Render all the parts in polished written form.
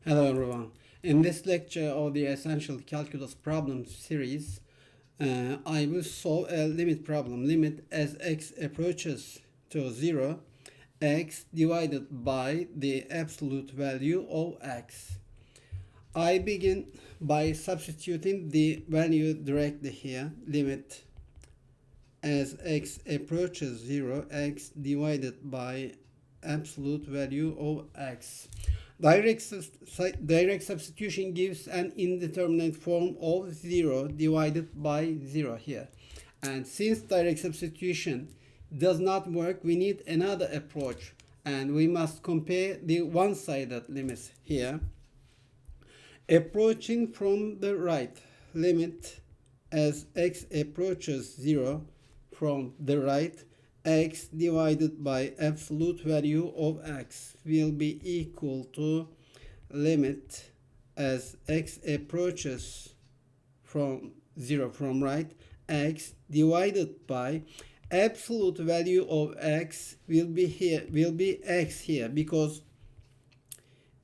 Hello everyone. In this lecture of the Essential Calculus Problem series, I will solve a limit problem. Limit as x approaches to 0, x divided by the absolute value of x. I begin by substituting the value directly here. Limit as x approaches 0, x divided by absolute value of x. Direct substitution gives an indeterminate form of 0 divided by 0 here. And since direct substitution does not work, we need another approach. And we must compare the one-sided limits here. Approaching from the right, limit as x approaches 0 from the right, x divided by absolute value of x will be equal to limit as x approaches from 0 from right, x divided by absolute value of x will be x here, because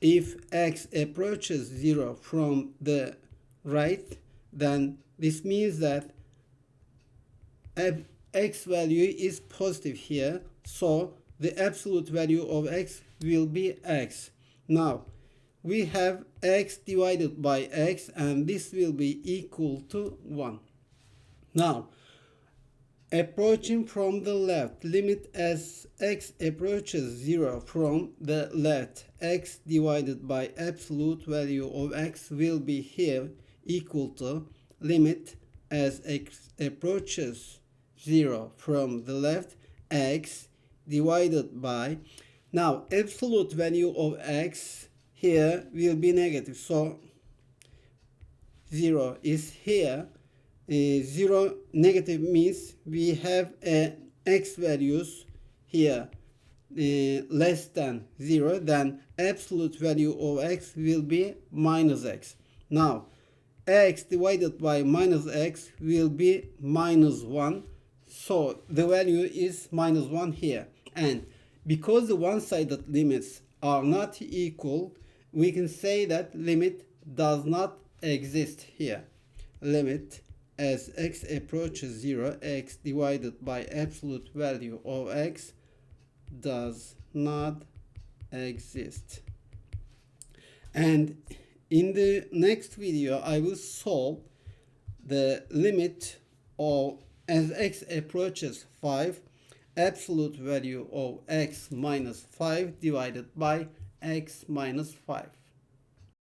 if x approaches 0 from the right, then this means that x value is positive here, so the absolute value of x will be x. Now we have x divided by x, and this will be equal to 1. Now approaching from the left, limit as x approaches 0 from the left, x divided by absolute value of x will be here equal to limit as x approaches 0 from the left, x divided by, now absolute value of x here will be negative, so 0 is here. 0 negative means we have x values here less than 0, then absolute value of x will be minus x. Now x divided by minus x will be minus 1, so the value is minus 1 here. And because the one-sided limits are not equal, we can say that limit does not exist here. Limit as x approaches 0, x divided by absolute value of x does not exist. And in the next video, I will solve the limit of as x approaches 5, absolute value of x minus 5 divided by x minus 5.